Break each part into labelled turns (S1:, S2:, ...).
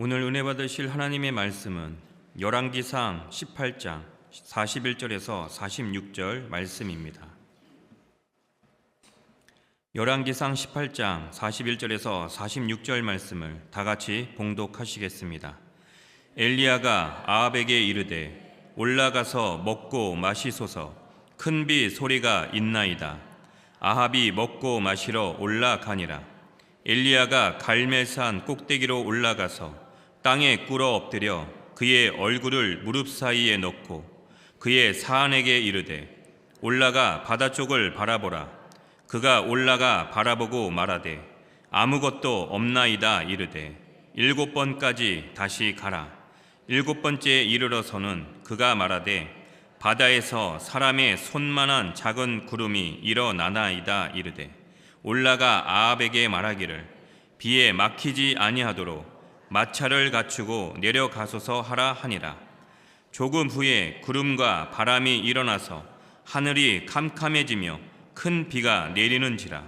S1: 오늘 은혜 받으실 하나님의 말씀은 열왕기상 18장 41절에서 46절 말씀입니다. 열왕기상 18장 41절에서 46절 말씀을 다 같이 봉독하시겠습니다. 엘리야가 아합에게 이르되 올라가서 먹고 마시소서. 큰 비 소리가 있나이다. 아합이 먹고 마시러 올라가니라. 엘리야가 갈멜산 꼭대기로 올라가서 땅에 꿇어 엎드려 그의 얼굴을 무릎 사이에 넣고 그의 사안에게 이르되 올라가 바다 쪽을 바라보라. 그가 올라가 바라보고 말하되 아무것도 없나이다 이르되 7번까지 다시 가라. 7번째에 이르러서는 그가 말하되 바다에서 사람의 손만한 작은 구름이 일어나나이다 이르되 올라가 아합에게 말하기를 비에 막히지 아니하도록 마차를 갖추고 내려가소서 하라 하니라. 조금 후에 구름과 바람이 일어나서 하늘이 캄캄해지며 큰 비가 내리는지라.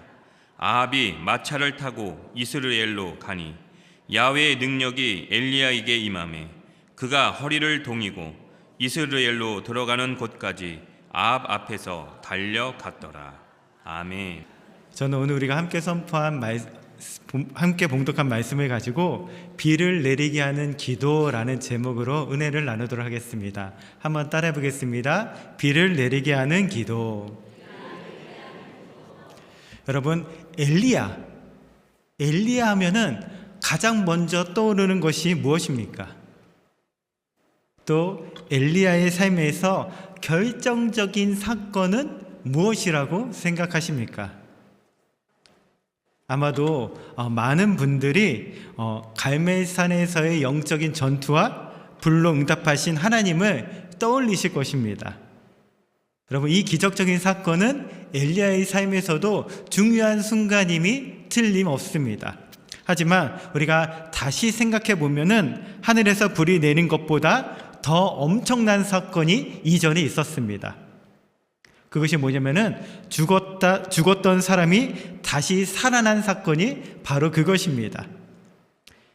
S1: 아합이 마차를 타고 이스라엘로 가니 야훼의 능력이 엘리야에게 임하매 그가 허리를 동이고 이스라엘로 들어가는 곳까지 아합 앞에서 달려갔더라. 아멘.
S2: 저는 오늘 우리가 함께 봉독한 말씀을 가지고 비를 내리게 하는 기도라는 제목으로 은혜를 나누도록 하겠습니다. 한번 따라해 보겠습니다. 비를 내리게 하는 기도. 여러분, 엘리야 하면은 가장 먼저 떠오르는 것이 무엇입니까? 또 엘리야의 삶에서 결정적인 사건은 무엇이라고 생각하십니까? 아마도 많은 분들이 갈멜산에서의 영적인 전투와 불로 응답하신 하나님을 떠올리실 것입니다. 여러분, 이 기적적인 사건은 엘리야의 삶에서도 중요한 순간임이 틀림없습니다. 하지만 우리가 다시 생각해 보면은 하늘에서 불이 내린 것보다 더 엄청난 사건이 이전에 있었습니다. 그것이 뭐냐면은 죽었던 사람이 다시 살아난 사건이 바로 그것입니다.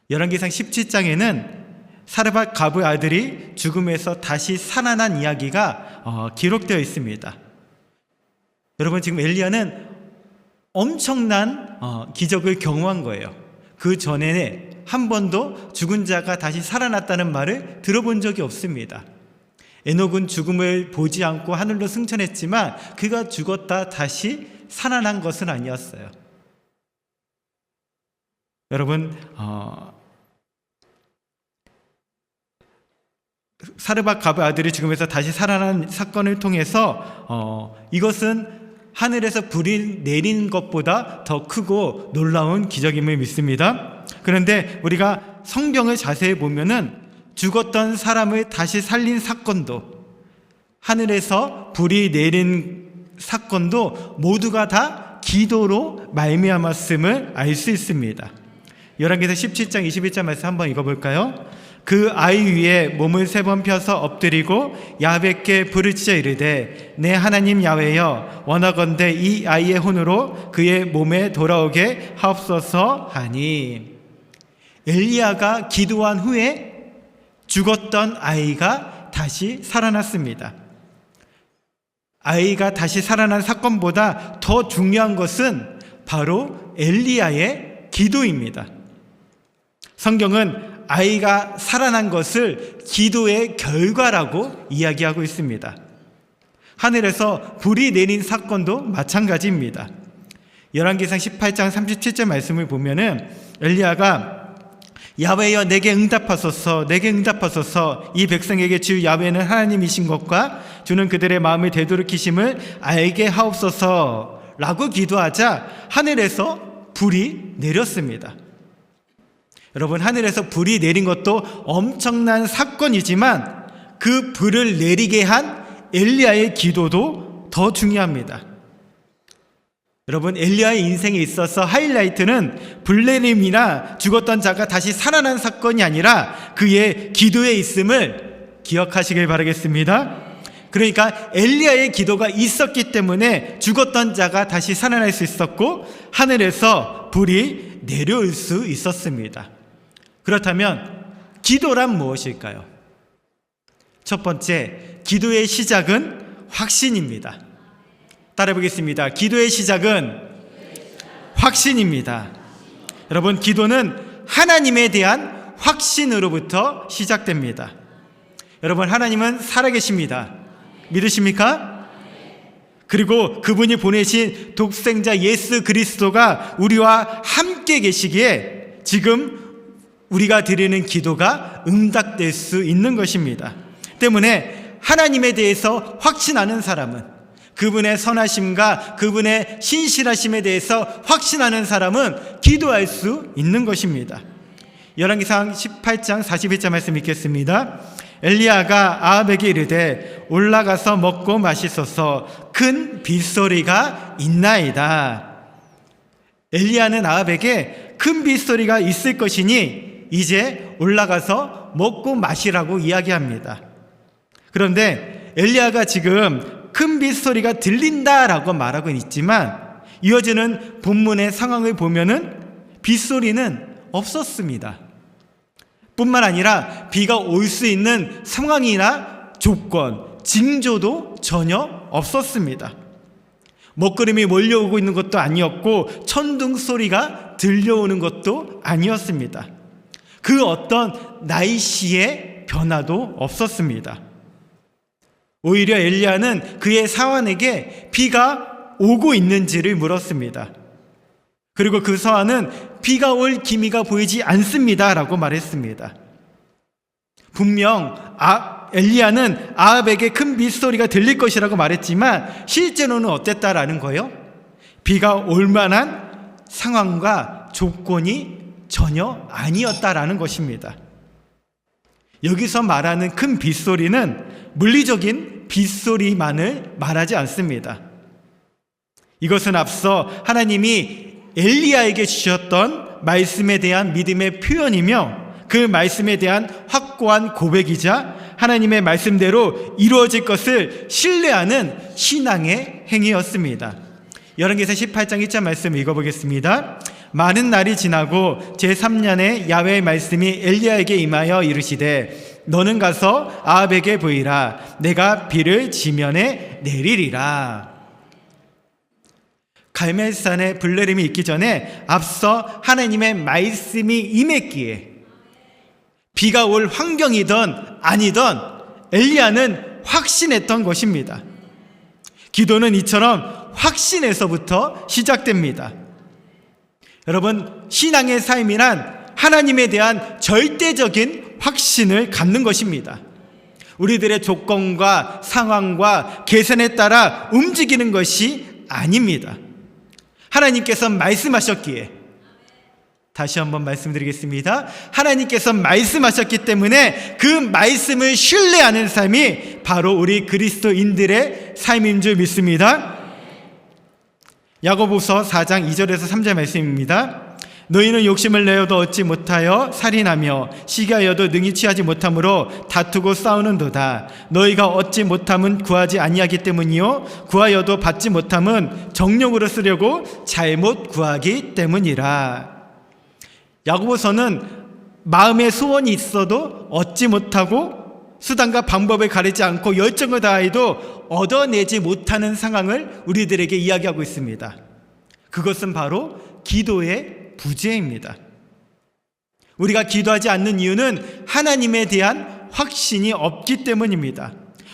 S2: 열왕기상 17장에는 사르밧 가브의 아들이 죽음에서 다시 살아난 이야기가 기록되어 있습니다. 여러분, 지금 엘리야는 엄청난 기적을 경험한 거예요. 그 전에 한 번도 죽은 자가 다시 살아났다는 말을 들어본 적이 없습니다. 에녹은 죽음을 보지 않고 하늘로 승천했지만 그가 죽었다 다시 살아난 것은 아니었어요. 여러분, 사르밧 가브의 아들이 죽음에서 다시 살아난 사건을 통해서 이것은 하늘에서 불이 내린 것보다 더 크고 놀라운 기적임을 믿습니다. 그런데 우리가 성경을 자세히 보면은 죽었던 사람을 다시 살린 사건도, 하늘에서 불이 내린 사건도 모두가 다 기도로 말미암았음을 알 수 있습니다. 열왕기상 17장 21절 말씀 한번 읽어볼까요? 그 아이 위에 몸을 3번 펴서 엎드리고 야훼께 부르짖어 이르되 내 하나님 야훼여 원하건대 이 아이의 혼으로 그의 몸에 돌아오게 하옵소서 하니, 엘리야가 기도한 후에 죽었던 아이가 다시 살아났습니다. 아이가 다시 살아난 사건보다 더 중요한 것은 바로 엘리야의 기도입니다. 성경은 아이가 살아난 것을 기도의 결과라고 이야기하고 있습니다. 하늘에서 불이 내린 사건도 마찬가지입니다. 열왕기상 18장 37절 말씀을 보면은 엘리야가 야훼여 내게 응답하소서, 내게 응답하소서. 이 백성에게 주 야훼는 하나님이신 것과 주는 그들의 마음을 되돌이키심을 알게 하옵소서 라고 기도하자 하늘에서 불이 내렸습니다. 여러분, 하늘에서 불이 내린 것도 엄청난 사건이지만 그 불을 내리게 한 엘리야의 기도도 더 중요합니다. 여러분, 엘리야의 인생에 있어서 하이라이트는 불내림이나 죽었던 자가 다시 살아난 사건이 아니라 그의 기도에 있음을 기억하시길 바라겠습니다. 그러니까 엘리야의 기도가 있었기 때문에 죽었던 자가 다시 살아날 수 있었고 하늘에서 불이 내려올 수 있었습니다. 그렇다면 기도란 무엇일까요? 첫 번째, 기도의 시작은 확신입니다. 따라 보겠습니다. 기도의 시작은 확신입니다. 여러분, 기도는 하나님에 대한 확신으로부터 시작됩니다. 여러분, 하나님은 살아계십니다. 믿으십니까? 그리고 그분이 보내신 독생자 예수 그리스도가 우리와 함께 계시기에 지금 우리가 드리는 기도가 응답될 수 있는 것입니다. 때문에 하나님에 대해서 확신하는 사람은, 그분의 선하심과 그분의 신실하심에 대해서 확신하는 사람은 기도할 수 있는 것입니다. 열왕기상 18장 41절 말씀 읽겠습니다. 엘리야가 아합에게 이르되 올라가서 먹고 마시소서, 큰 빗소리가 있나이다. 엘리야는 아합에게 큰 빗소리가 있을 것이니 이제 올라가서 먹고 마시라고 이야기합니다. 그런데 엘리야가 지금 큰 빗소리가 들린다라고 말하고 있지만 이어지는 본문의 상황을 보면은 빗소리는 없었습니다. 뿐만 아니라 비가 올 수 있는 상황이나 조건, 징조도 전혀 없었습니다. 먹구름이 몰려오고 있는 것도 아니었고 천둥 소리가 들려오는 것도 아니었습니다. 그 어떤 날씨의 변화도 없었습니다. 오히려 엘리야는 그의 사환에게 비가 오고 있는지를 물었습니다. 그리고 그 사환은 비가 올 기미가 보이지 않습니다 라고 말했습니다. 분명 엘리야는 아합에게 큰 빗소리가 들릴 것이라고 말했지만 실제로는 어땠다라는 거예요? 비가 올 만한 상황과 조건이 전혀 아니었다라는 것입니다. 여기서 말하는 큰 빗소리는 물리적인 빗소리만을 말하지 않습니다. 이것은 앞서 하나님이 엘리야에게 주셨던 말씀에 대한 믿음의 표현이며 그 말씀에 대한 확고한 고백이자 하나님의 말씀대로 이루어질 것을 신뢰하는 신앙의 행위였습니다. 열왕기상 18장 1절 말씀 읽어보겠습니다. 많은 날이 지나고 제3년에 야훼의 말씀이 엘리야에게 임하여 이르시되 너는 가서 아합에게 보이라. 내가 비를 지면에 내리리라. 갈멜산에 불내림이 있기 전에 앞서 하나님의 말씀이 임했기에 비가 올 환경이든 아니든 엘리야는 확신했던 것입니다. 기도는 이처럼 확신에서부터 시작됩니다. 여러분, 신앙의 삶이란 하나님에 대한 절대적인 확신을 갖는 것입니다. 우리들의 조건과 상황과 계산에 따라 움직이는 것이 아닙니다. 하나님께서 말씀하셨기에, 다시 한번 말씀드리겠습니다. 하나님께서 말씀하셨기 때문에 그 말씀을 신뢰하는 삶이 바로 우리 그리스도인들의 삶인 줄 믿습니다. 야고보서 4장 2절에서 3절 말씀입니다. 너희는 욕심을 내어도 얻지 못하여 살인하며 시기하여도 능히 취하지 못함으로 다투고 싸우는도다. 너희가 얻지 못함은 구하지 아니하기 때문이요 구하여도 받지 못함은 정욕으로 쓰려고 잘못 구하기 때문이라. 야고보서는 마음의 소원이 있어도 얻지 못하고 수단과 방법을 가리지 않고 열정을 다해도 얻어내지 못하는 상황을 우리들에게 이야기하고 있습니다. 그것은 바로 기도의 부재입니다. 우리가 기도하지 않는 이유는 하나님에 대한 확신이 없기 때문입니다.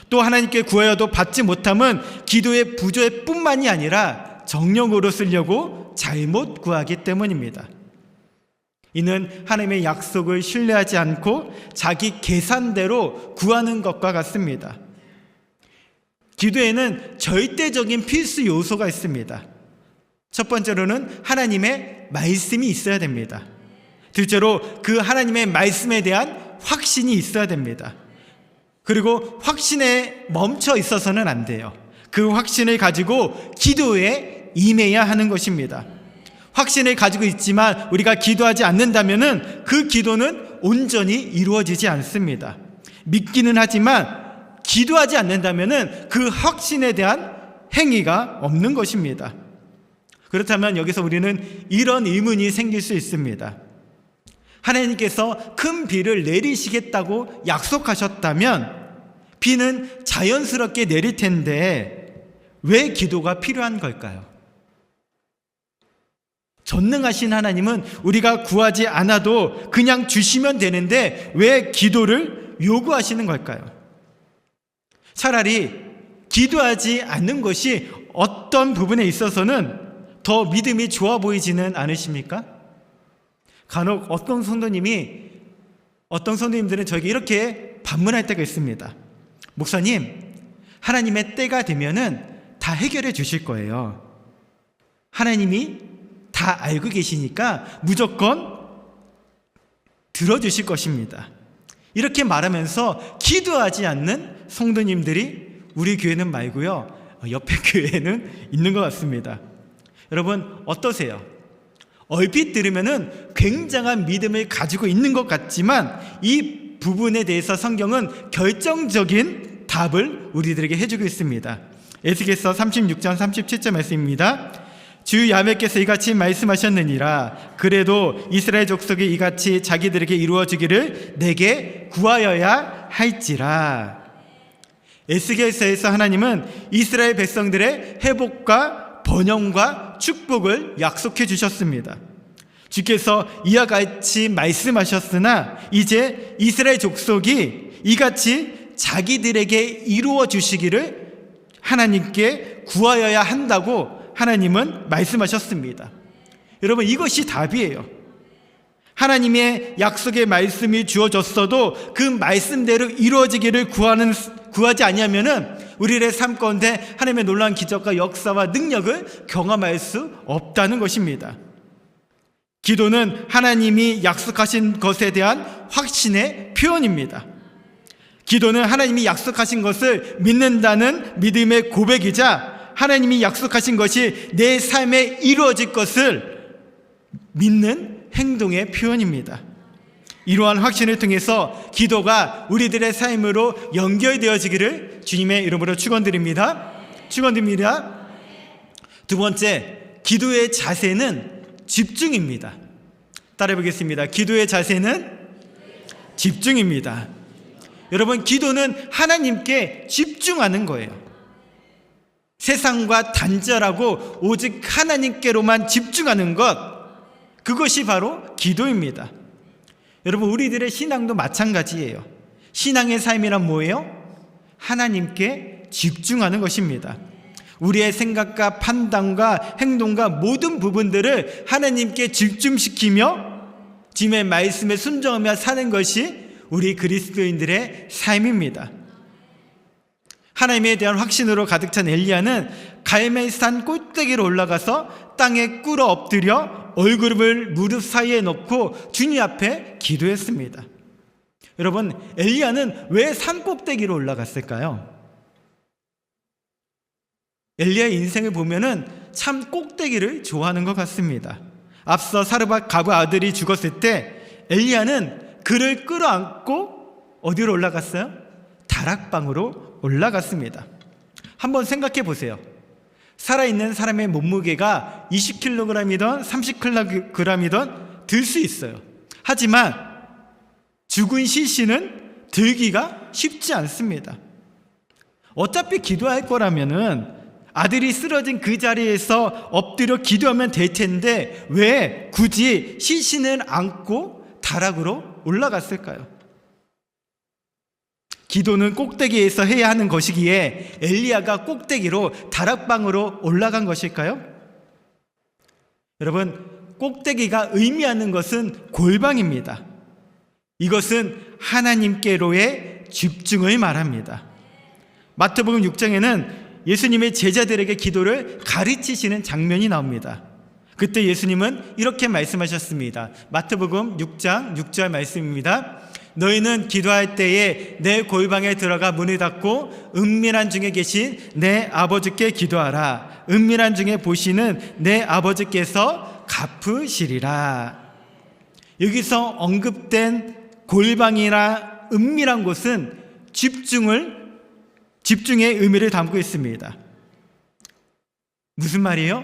S2: 또 하나님께 구하여도 받지 못함은 기도의 부재뿐만이 아니라 정욕으로 쓰려고 잘못 구하기 때문입니다. 이는 하나님의 약속을 신뢰하지 않고 자기 계산대로 구하는 것과 같습니다. 기도에는 절대적인 필수 요소가 있습니다. 첫 번째로는 하나님의 말씀이 있어야 됩니다. 둘째로 그 하나님의 말씀에 대한 확신이 있어야 됩니다. 그리고 확신에 멈춰 있어서는 안 돼요. 그 확신을 가지고 기도에 임해야 하는 것입니다. 확신을 가지고 있지만 우리가 기도하지 않는다면 그 기도는 온전히 이루어지지 않습니다. 믿기는 하지만 기도하지 않는다면 그 확신에 대한 행위가 없는 것입니다. 그렇다면 여기서 우리는 이런 의문이 생길 수 있습니다. 하나님께서 큰 비를 내리시겠다고 약속하셨다면 비는 자연스럽게 내릴 텐데 왜 기도가 필요한 걸까요? 전능하신 하나님은 우리가 구하지 않아도 그냥 주시면 되는데 왜 기도를 요구하시는 걸까요? 차라리 기도하지 않는 것이 어떤 부분에 있어서는 더 믿음이 좋아 보이지는 않으십니까? 간혹 어떤 성도님들은 저에게 이렇게 반문할 때가 있습니다. 목사님, 하나님의 때가 되면은 다 해결해 주실 거예요. 하나님이 다 알고 계시니까 무조건 들어주실 것입니다. 이렇게 말하면서 기도하지 않는 성도님들이 우리 교회는 말고요, 옆에 교회에는 있는 것 같습니다. 여러분 어떠세요? 얼핏 들으면은 굉장한 믿음을 가지고 있는 것 같지만 이 부분에 대해서 성경은 결정적인 답을 우리들에게 해주고 있습니다. 에스겔서 36장 37절 말씀입니다. 주 야훼께서 이같이 말씀하셨느니라. 그래도 이스라엘 족속이 이같이 자기들에게 이루어지기를 내게 구하여야 할지라. 에스겔서에서 하나님은 이스라엘 백성들의 회복과 번영과 축복을 약속해 주셨습니다. 주께서 이와 같이 말씀하셨으나 이제 이스라엘 족속이 이같이 자기들에게 이루어 주시기를 하나님께 구하여야 한다고 하나님은 말씀하셨습니다. 여러분 이것이 답이에요. 하나님의 약속의 말씀이 주어졌어도 그 말씀대로 이루어지기를 구하지 아니하면은 우리의 삶 가운데 하나님의 놀라운 기적과 역사와 능력을 경험할 수 없다는 것입니다. 기도는 하나님이 약속하신 것에 대한 확신의 표현입니다. 기도는 하나님이 약속하신 것을 믿는다는 믿음의 고백이자 하나님이 약속하신 것이 내 삶에 이루어질 것을 믿는 행동의 표현입니다. 이러한 확신을 통해서 기도가 우리들의 삶으로 연결되어지기를 주님의 이름으로 축원드립니다. 축원드립니다. 두 번째, 기도의 자세는 집중입니다. 따라해 보겠습니다. 기도의 자세는 집중입니다. 여러분, 기도는 하나님께 집중하는 거예요. 세상과 단절하고 오직 하나님께로만 집중하는 것, 그것이 바로 기도입니다. 여러분, 우리들의 신앙도 마찬가지예요. 신앙의 삶이란 뭐예요? 하나님께 집중하는 것입니다. 우리의 생각과 판단과 행동과 모든 부분들을 하나님께 집중시키며 주님의 말씀에 순종하며 사는 것이 우리 그리스도인들의 삶입니다. 하나님에 대한 확신으로 가득 찬 엘리야는 갈멜산 꼭대기로 올라가서 땅에 꿇어 엎드려 얼굴을 무릎 사이에 놓고 주님 앞에 기도했습니다. 여러분, 엘리야는 왜 산 꼭대기로 올라갔을까요? 엘리야의 인생을 보면은 참 꼭대기를 좋아하는 것 같습니다. 앞서 사르밧 가브 아들이 죽었을 때 엘리야는 그를 끌어안고 어디로 올라갔어요? 다락방으로 올라갔습니다. 한번 생각해 보세요. 살아있는 사람의 몸무게가 20kg이든 30kg이든 들 수 있어요. 하지만 죽은 시신은 들기가 쉽지 않습니다. 어차피 기도할 거라면은 아들이 쓰러진 그 자리에서 엎드려 기도하면 될 텐데 왜 굳이 시신을 안고 다락으로 올라갔을까요? 기도는 꼭대기에서 해야 하는 것이기에 엘리야가 꼭대기로 다락방으로 올라간 것일까요? 여러분, 꼭대기가 의미하는 것은 골방입니다. 이것은 하나님께로의 집중을 말합니다. 마태복음 6장에는 예수님의 제자들에게 기도를 가르치시는 장면이 나옵니다. 그때 예수님은 이렇게 말씀하셨습니다. 마태복음 6장 6절 말씀입니다. 너희는 기도할 때에 내 골방에 들어가 문을 닫고 은밀한 중에 계신 내 아버지께 기도하라. 은밀한 중에 보시는 내 아버지께서 갚으시리라. 여기서 언급된 골방이나 은밀한 곳은 집중의 의미를 담고 있습니다. 무슨 말이에요?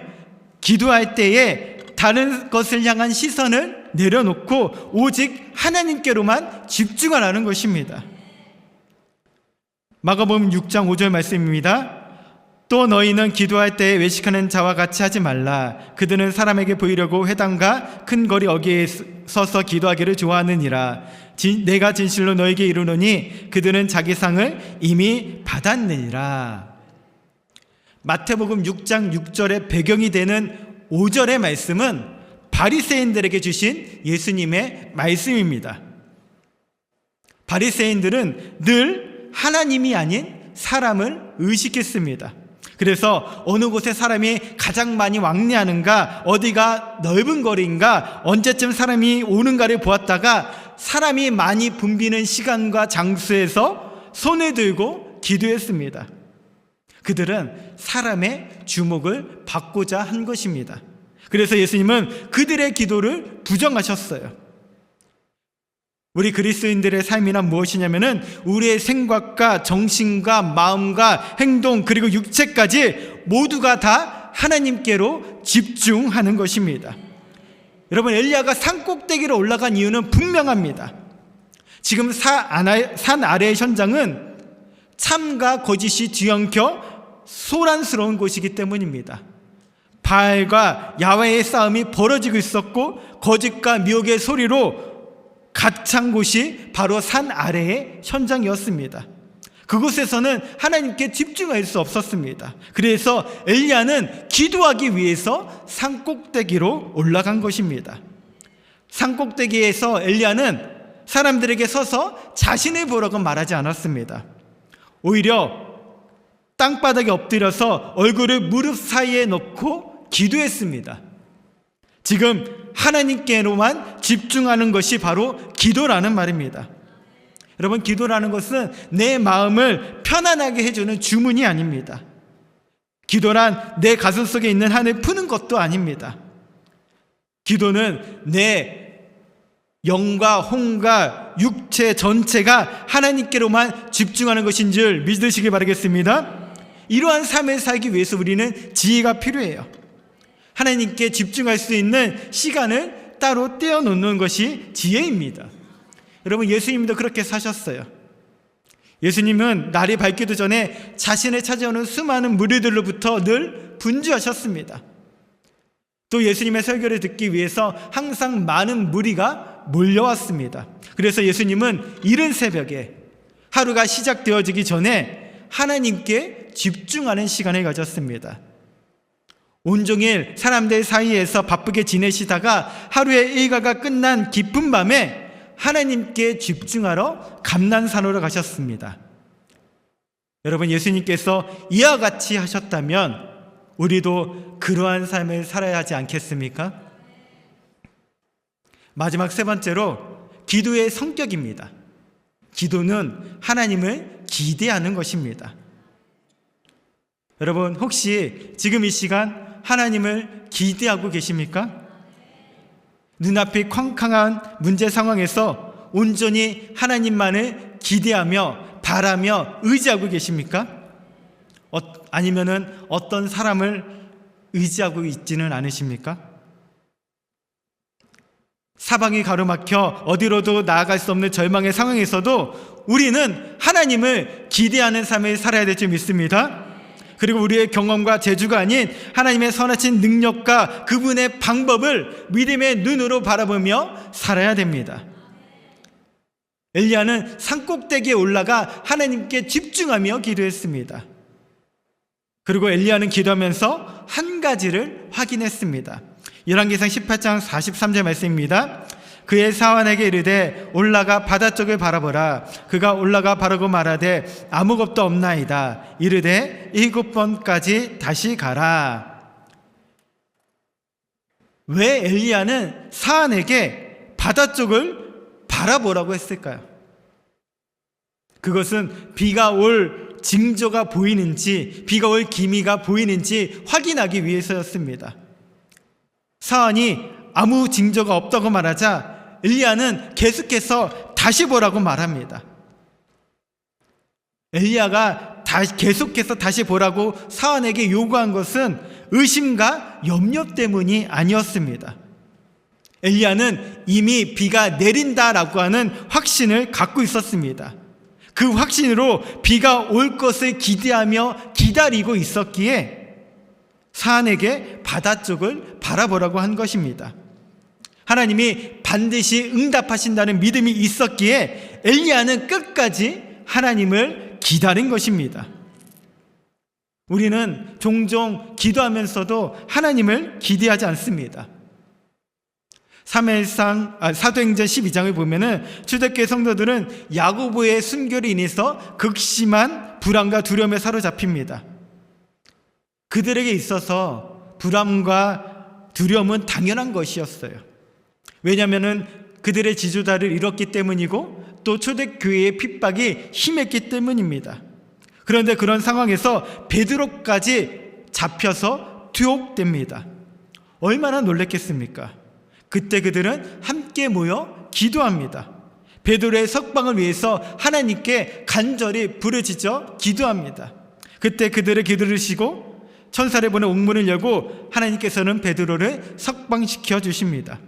S2: 기도할 때에 다른 것을 향한 시선을 내려놓고 오직 하나님께로만 집중하라는 것입니다. 마가복음 6장 5절 말씀입니다. 또 너희는 기도할 때에 외식하는 자와 같이 하지 말라. 그들은 사람에게 보이려고 회당과 큰 거리 어귀에 서서 기도하기를 좋아하느니라. 내가 진실로 너에게 이르노니 그들은 자기 상을 이미 받았느니라. 마태복음 6장 6절의 배경이 되는 5절의 말씀은 바리새인들에게 주신 예수님의 말씀입니다. 바리새인들은 늘 하나님이 아닌 사람을 의식했습니다. 그래서 어느 곳에 사람이 가장 많이 왕래하는가, 어디가 넓은 거리인가, 언제쯤 사람이 오는가를 보았다가 사람이 많이 붐비는 시간과 장소에서 손을 들고 기도했습니다. 그들은 사람의 주목을 받고자 한 것입니다. 그래서 예수님은 그들의 기도를 부정하셨어요. 우리 그리스도인들의 삶이란 무엇이냐면은 우리의 생각과 정신과 마음과 행동 그리고 육체까지 모두가 다 하나님께로 집중하는 것입니다. 여러분, 엘리야가 산 꼭대기로 올라간 이유는 분명합니다. 지금 산 아래의 현장은 참과 거짓이 뒤엉켜 소란스러운 곳이기 때문입니다. 바알과 야훼의 싸움이 벌어지고 있었고 거짓과 미혹의 소리로 가찬 곳이 바로 산 아래의 현장이었습니다. 그곳에서는 하나님께 집중할 수 없었습니다. 그래서 엘리야는 기도하기 위해서 산 꼭대기로 올라간 것입니다. 산 꼭대기에서 엘리야는 사람들에게 서서 자신을 보라고 말하지 않았습니다. 오히려 땅바닥에 엎드려서 얼굴을 무릎 사이에 넣고 기도했습니다. 지금 하나님께로만 집중하는 것이 바로 기도라는 말입니다. 여러분, 기도라는 것은 내 마음을 편안하게 해주는 주문이 아닙니다. 기도란 내 가슴 속에 있는 한을 푸는 것도 아닙니다. 기도는 내 영과 혼과 육체 전체가 하나님께로만 집중하는 것인 줄 믿으시기 바라겠습니다. 이러한 삶을 살기 위해서 우리는 지혜가 필요해요. 하나님께 집중할 수 있는 시간을 따로 떼어놓는 것이 지혜입니다. 여러분, 예수님도 그렇게 사셨어요. 예수님은 날이 밝기도 전에 자신을 찾아오는 수많은 무리들로부터 늘 분주하셨습니다. 또 예수님의 설교를 듣기 위해서 항상 많은 무리가 몰려왔습니다. 그래서 예수님은 이른 새벽에 하루가 시작되어지기 전에 하나님께 집중하는 시간을 가졌습니다. 온종일 사람들 사이에서 바쁘게 지내시다가 하루의 일과가 끝난 깊은 밤에 하나님께 집중하러 감난산으로 가셨습니다. 여러분, 예수님께서 이와 같이 하셨다면 우리도 그러한 삶을 살아야 하지 않겠습니까? 마지막 세 번째로 기도의 성격입니다. 기도는 하나님을 기대하는 것입니다. 여러분, 혹시 지금 이 시간 하나님을 기대하고 계십니까? 눈앞이 쾅쾅한 문제 상황에서 온전히 하나님만을 기대하며 바라며 의지하고 계십니까? 아니면은 어떤 사람을 의지하고 있지는 않으십니까? 사방이 가로막혀 어디로도 나아갈 수 없는 절망의 상황에서도 우리는 하나님을 기대하는 삶을 살아야 될 줄 믿습니다. 그리고 우리의 경험과 재주가 아닌 하나님의 선하신 능력과 그분의 방법을 믿음의 눈으로 바라보며 살아야 됩니다. 엘리야는 산꼭대기에 올라가 하나님께 집중하며 기도했습니다. 그리고 엘리야는 기도하면서 한 가지를 확인했습니다. 열왕기상 18장 43절 말씀입니다. 그의 사환에게 이르되 올라가 바다 쪽을 바라보라. 그가 올라가 바라고 말하되 아무것도 없나이다. 이르되 7번까지 다시 가라. 왜 엘리야는 사환에게 바다 쪽을 바라보라고 했을까요? 그것은 비가 올 징조가 보이는지, 비가 올 기미가 보이는지 확인하기 위해서였습니다. 사환이 아무 징조가 없다고 말하자 엘리야는 계속해서 다시 보라고 말합니다. 엘리야가 계속해서 다시 보라고 사환에게 요구한 것은 의심과 염려 때문이 아니었습니다. 엘리야는 이미 비가 내린다라고 하는 확신을 갖고 있었습니다. 그 확신으로 비가 올 것을 기대하며 기다리고 있었기에 사안에게 바다 쪽을 바라보라고 한 것입니다. 하나님이 반드시 응답하신다는 믿음이 있었기에 엘리야는 끝까지 하나님을 기다린 것입니다. 우리는 종종 기도하면서도 하나님을 기대하지 않습니다. 사도행전 12장을 보면은 초대교회 성도들은 야고보의 순교로 인해서 극심한 불안과 두려움에 사로잡힙니다. 그들에게 있어서 불안과 두려움은 당연한 것이었어요. 왜냐하면 그들의 지도자를 잃었기 때문이고 또 초대교회의 핍박이 심했기 때문입니다. 그런데 그런 상황에서 베드로까지 잡혀서 투옥됩니다. 얼마나 놀랐겠습니까? 그때 그들은 함께 모여 기도합니다. 베드로의 석방을 위해서 하나님께 간절히 부르짖어 기도합니다. 그때 그들의 기도를 들으시고 천사를 보내 옥문을 열고 하나님께서는 베드로를 석방시켜 주십니다.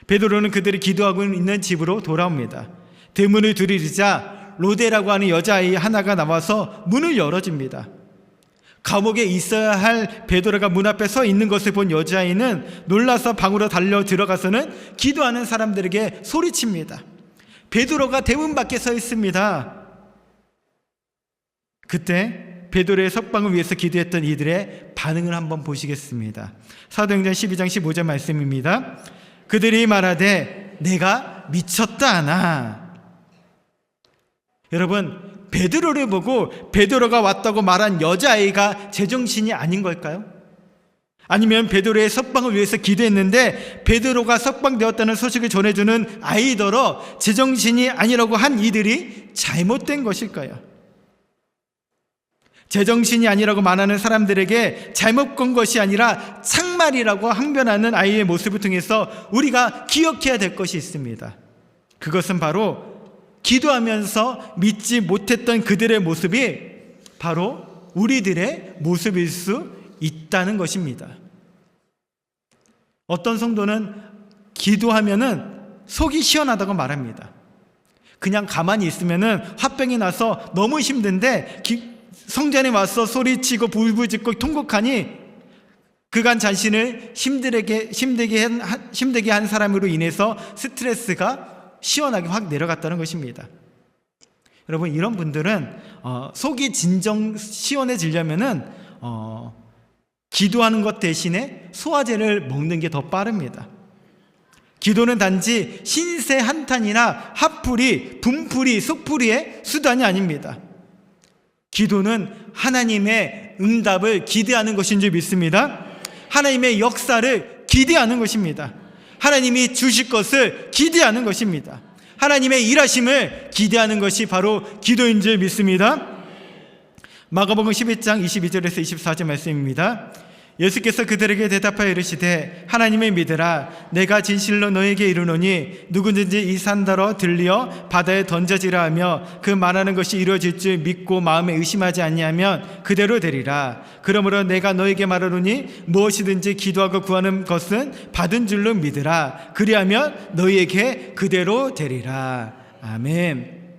S2: 베드로는 그들이 기도하고 있는 집으로 돌아옵니다. 대문을 두드리자 로데라고 하는 여자아이 하나가 나와서 문을 열어줍니다. 감옥에 있어야 할 베드로가 문 앞에 서 있는 것을 본 여자아이는 놀라서 방으로 달려 들어가서는 기도하는 사람들에게 소리칩니다. 베드로가 대문 밖에 서 있습니다. 그때 베드로의 석방을 위해서 기도했던 이들의 반응을 한번 보시겠습니다. 사도행전 12장 15절 말씀입니다. 그들이 말하되 내가 미쳤다 하나. 여러분, 베드로를 보고 베드로가 왔다고 말한 여자아이가 제정신이 아닌 걸까요? 아니면 베드로의 석방을 위해서 기도했는데 베드로가 석방되었다는 소식을 전해주는 아이더러 제정신이 아니라고 한 이들이 잘못된 것일까요? 제정신이 아니라고 말하는 사람들에게 잘못 건 것이 아니라 창말이라고 항변하는 아이의 모습을 통해서 우리가 기억해야 될 것이 있습니다. 그것은 바로 기도하면서 믿지 못했던 그들의 모습이 바로 우리들의 모습일 수 있다는 것입니다. 어떤 성도는 기도하면은 속이 시원하다고 말합니다. 그냥 가만히 있으면은 화병이 나서 너무 힘든데 성전에 와서 소리치고 부르짖고 통곡하니 그간 자신을 힘들게 한 사람으로 인해서 스트레스가 시원하게 확 내려갔다는 것입니다. 여러분, 이런 분들은 속이 진정 시원해지려면은 기도하는 것 대신에 소화제를 먹는 게 더 빠릅니다. 기도는 단지 신세 한탄이나 핫풀이, 분풀이, 속풀이의 수단이 아닙니다. 기도는 하나님의 응답을 기대하는 것인 줄 믿습니다. 하나님의 역사를 기대하는 것입니다. 하나님이 주실 것을 기대하는 것입니다. 하나님의 일하심을 기대하는 것이 바로 기도인 줄 믿습니다. 마가복음 11장 22절에서 24절 말씀입니다. 예수께서 그들에게 대답하여 이르시되 하나님을 믿으라. 내가 진실로 너에게 이르노니 누구든지 이 산더러 들리어 바다에 던져지라 하며 그 말하는 것이 이루어질 줄 믿고 마음에 의심하지 아니하면 그대로 되리라. 그러므로 내가 너에게 말하노니 무엇이든지 기도하고 구하는 것은 받은 줄로 믿으라. 그리하면 너희에게 그대로 되리라. 아멘.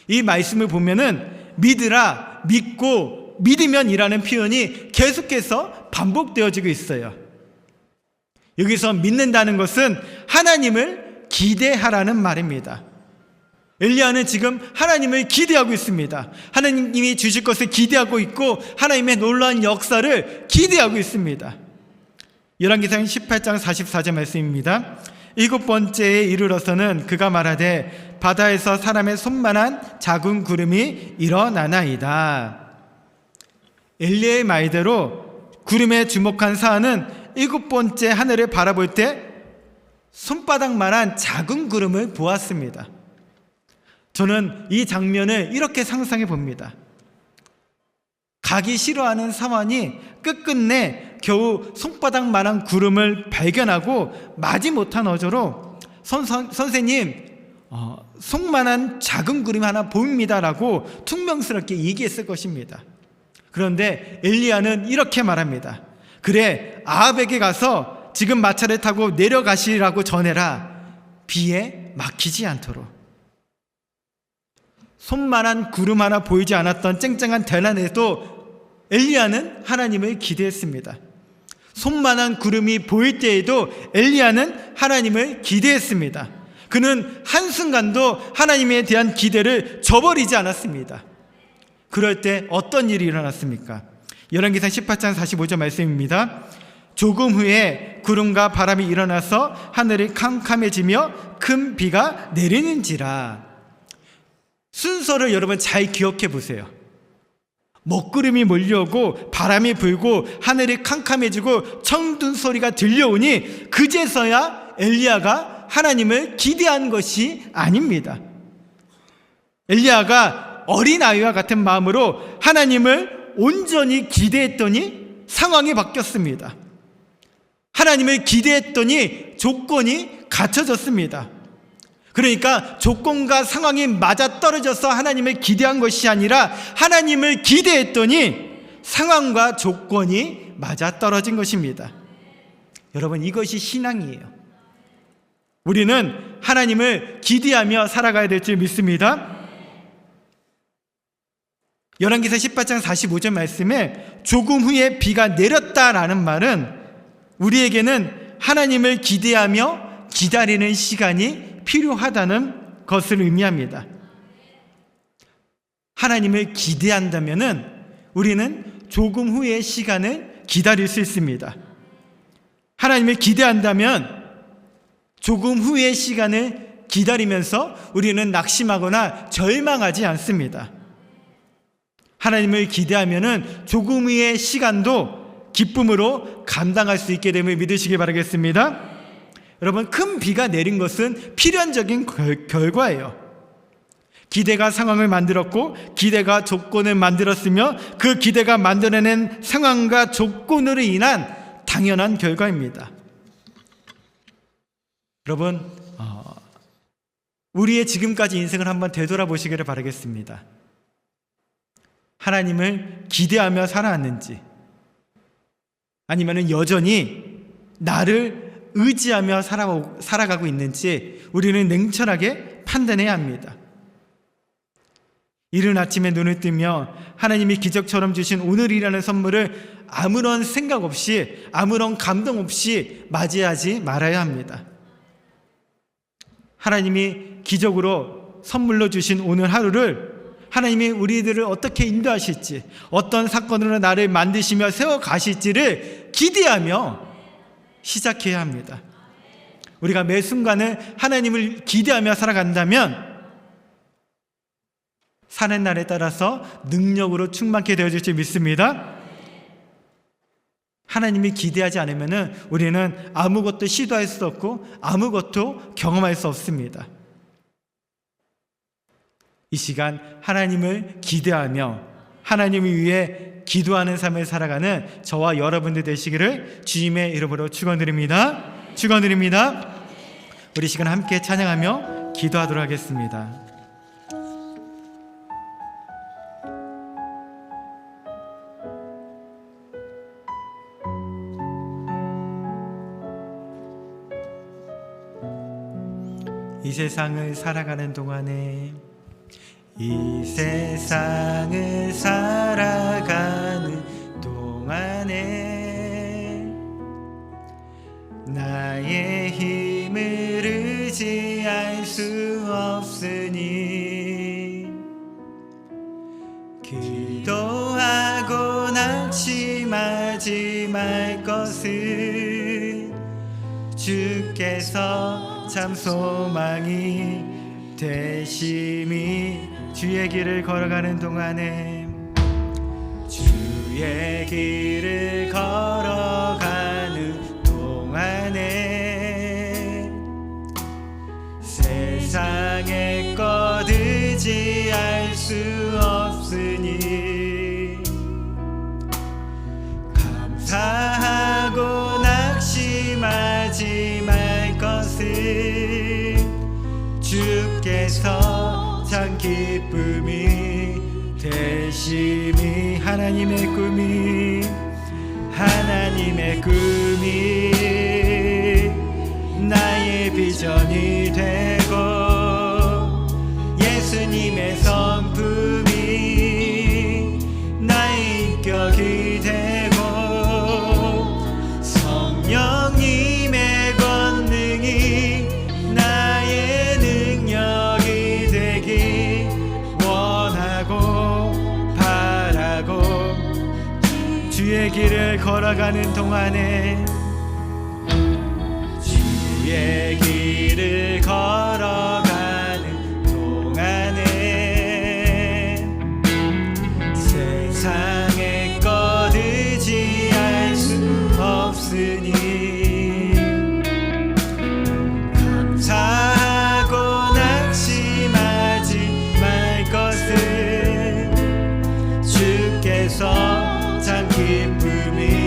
S2: 이 말씀을 보면은 믿으라, 믿고 믿으면 이라는 표현이 계속해서 반복되어지고 있어요. 여기서 믿는다는 것은 하나님을 기대하라는 말입니다. 엘리야는 지금 하나님을 기대하고 있습니다. 하나님이 주실 것을 기대하고 있고 하나님의 놀라운 역사를 기대하고 있습니다. 열왕기상 18장 44절 말씀입니다. 7번째에 이르러서는 그가 말하되 바다에서 사람의 손만한 작은 구름이 일어나나이다. 엘리야의 말대로 구름에 주목한 사안은 7번째 하늘을 바라볼 때 손바닥만한 작은 구름을 보았습니다. 저는 이 장면을 이렇게 상상해 봅니다. 가기 싫어하는 사환이 끝끝내 겨우 손바닥만한 구름을 발견하고 마지 못한 어조로 선생님, 손만한 작은 구름 하나 보입니다라고 퉁명스럽게 얘기했을 것입니다. 그런데 엘리야는 이렇게 말합니다. 그래, 아합에게 가서 지금 마차를 타고 내려가시라고 전해라. 비에 막히지 않도록. 손만한 구름 하나 보이지 않았던 쨍쨍한 대낮에도 엘리야는 하나님을 기대했습니다. 손만한 구름이 보일 때에도 엘리야는 하나님을 기대했습니다. 그는 한순간도 하나님에 대한 기대를 저버리지 않았습니다. 그럴 때 어떤 일이 일어났습니까? 열왕기상 18장 45절 말씀입니다. 조금 후에 구름과 바람이 일어나서 하늘이 캄캄해지며 큰 비가 내리는지라. 순서를 여러분 잘 기억해 보세요. 먹구름이 몰려오고 바람이 불고 하늘이 캄캄해지고 청둔 소리가 들려오니 그제서야 엘리야가 하나님을 기대한 것이 아닙니다. 엘리야가 어린아이와 같은 마음으로 하나님을 온전히 기대했더니 상황이 바뀌었습니다. 하나님을 기대했더니 조건이 갖춰졌습니다. 그러니까 조건과 상황이 맞아떨어져서 하나님을 기대한 것이 아니라 하나님을 기대했더니 상황과 조건이 맞아떨어진 것입니다. 여러분, 이것이 신앙이에요. 우리는 하나님을 기대하며 살아가야 될 줄 믿습니다. 열왕기상 18장 45절 말씀에 조금 후에 비가 내렸다라는 말은 우리에게는 하나님을 기대하며 기다리는 시간이 필요하다는 것을 의미합니다. 하나님을 기대한다면 우리는 조금 후의 시간을 기다릴 수 있습니다. 하나님을 기대한다면 조금 후의 시간을 기다리면서 우리는 낙심하거나 절망하지 않습니다. 하나님을 기대하면 조금 후의 시간도 기쁨으로 감당할 수 있게 됨을 믿으시기 바라겠습니다. 여러분, 큰 비가 내린 것은 필연적인 결과예요. 기대가 상황을 만들었고 기대가 조건을 만들었으며 그 기대가 만들어낸 상황과 조건으로 인한 당연한 결과입니다. 여러분, 우리의 지금까지 인생을 한번 되돌아보시기를 바라겠습니다. 하나님을 기대하며 살아왔는지, 아니면 여전히 나를 의지하며 살아가고 있는지 우리는 냉철하게 판단해야 합니다. 이른 아침에 눈을 뜨며 하나님이 기적처럼 주신 오늘이라는 선물을 아무런 생각 없이, 아무런 감동 없이 맞이하지 말아야 합니다. 하나님이 기적으로 선물로 주신 오늘 하루를 하나님이 우리들을 어떻게 인도하실지, 어떤 사건으로 나를 만드시며 세워가실지를 기대하며 시작해야 합니다. 우리가 매 순간을 하나님을 기대하며 살아간다면 사는 날에 따라서 능력으로 충만케 되어질 줄 믿습니다. 하나님이 기대하지 않으면 우리는 아무것도 시도할 수 없고 아무것도 경험할 수 없습니다. 이 시간 하나님을 기대하며 하나님을 위해 기도하는 삶을 살아가는 저와 여러분들 되시기를 주님의 이름으로 축원드립니다. 축원드립니다. 우리 시간 함께 찬양하며 기도하도록 하겠습니다. 이 세상을 살아가는 동안에, 이 세상을 살아가는 동안에 나의 힘을 의지할 수 없으니 기도하고 낙심하지 말 것을 주께서 참 소망이 되심이. 주의 길을 걸어가는 동안에, 주의 길을 걸어가는 동안에 세상의 것 의지할 수 없으니 감사하고 낙심하지 말 것을 주께서 참 기쁨이 되심이. 하나님의 꿈이, 하나님의 꿈이 걸어가는 동안에 주의 길을 걸어가는 동안에 세상에 것 의지할 수 없으니 감사하고 낙심하지 말 것은 주께서 참 기쁨이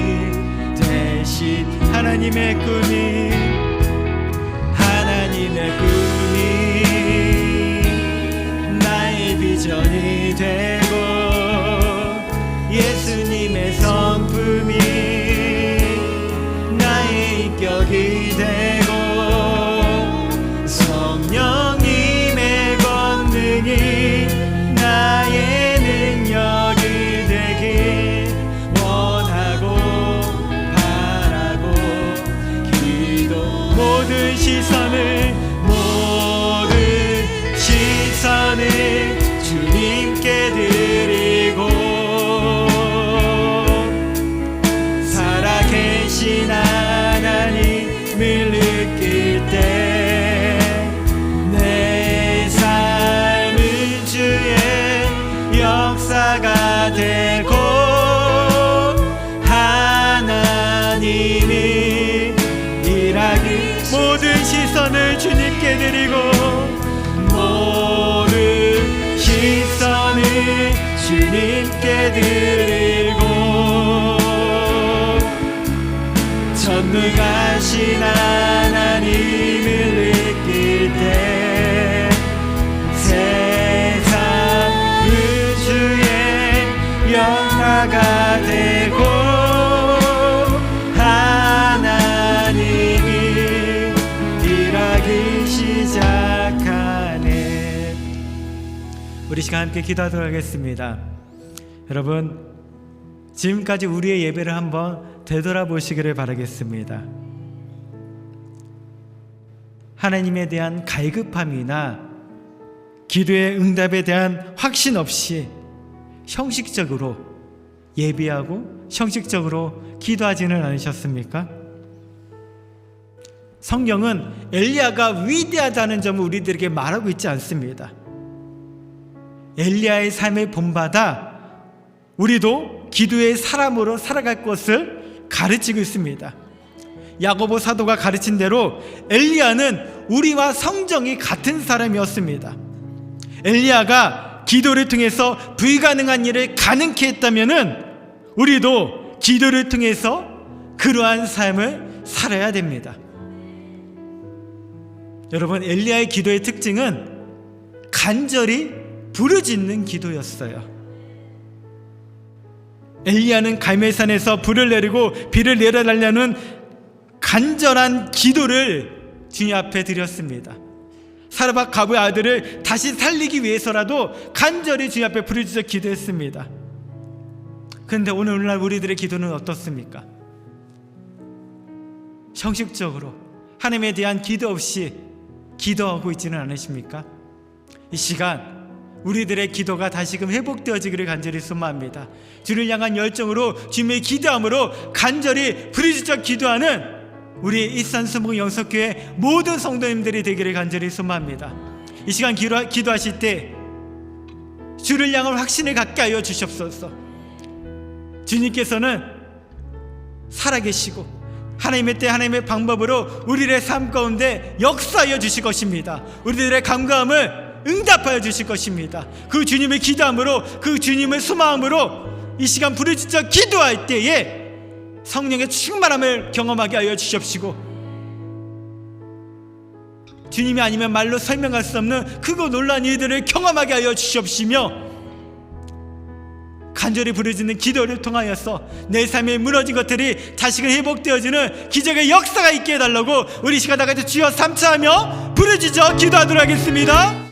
S2: 되신 하나님의 꿈이 나의 비전이 되고 예수님의 성품이 나의 인격이 되고 성령님의 권능이 나의 능력이 되길 원하고 바라고 기도 모든 시선을 주님께 드리고 살아계신 하나님을 느낄 때 내 삶은 주의 역사가 되고 하나님이 일하기 모든 시선을 주님께 드리고 모든 시선을 주님께 드리고 전능하신 하나님을 느낄 때 세상은 주의 영화가 되고 하나님이 일하기 시작하네. 우리 시간 함께 기도하도록 하겠습니다. 여러분, 지금까지 우리의 예배를 한번 되돌아보시기를 바라겠습니다. 하나님에 대한 갈급함이나 기도의 응답에 대한 확신 없이 형식적으로 예배하고 형식적으로 기도하지는 않으셨습니까? 성경은 엘리야가 위대하다는 점을 우리들에게 말하고 있지 않습니다. 엘리야의 삶을 본받아 우리도 기도의 사람으로 살아갈 것을 가르치고 있습니다. 야고보 사도가 가르친 대로 엘리야는 우리와 성정이 같은 사람이었습니다. 엘리야가 기도를 통해서 불가능한 일을 가능케 했다면 우리도 기도를 통해서 그러한 삶을 살아야 됩니다. 여러분, 엘리야의 기도의 특징은 간절히 부르짖는 기도였어요. 엘리야는 갈멜산에서 불을 내리고 비를 내려달라는 간절한 기도를 주님 앞에 드렸습니다. 사르밧 가부의 아들을 다시 살리기 위해서라도 간절히 주님 앞에 부르짖어 기도했습니다. 그런데 오늘날 우리들의 기도는 어떻습니까? 형식적으로 하나님에 대한 기도 없이 기도하고 있지는 않으십니까? 이 시간 우리들의 기도가 다시금 회복되어지기를 간절히 소망합니다. 주를 향한 열정으로 주님의 기도함으로 간절히 부르짖어 기도하는 우리 일산수목 영석교회 모든 성도님들이 되기를 간절히 소망합니다. 이 시간 기도하실 때 주를 향한 확신을 갖게 하여 주시옵소서. 주님께서는 살아계시고 하나님의 때 하나님의 방법으로 우리의 삶 가운데 역사하여 주실 것입니다. 우리들의 간구함을 응답하여 주실 것입니다. 그 주님의 기도함으로 그 주님의 소망함으로 이 시간 부르짖어 기도할 때에 성령의 충만함을 경험하게 하여 주시옵시고 주님이 아니면 말로 설명할 수 없는 크고 놀라운 일들을 경험하게 하여 주시옵시며 간절히 부르짖는 기도를 통하여서 내 삶에 무너진 것들이 다시금 회복되어지는 기적의 역사가 있게 해달라고 우리 시간 다 같이 주여 삼차하며 부르짖어 기도하도록 하겠습니다.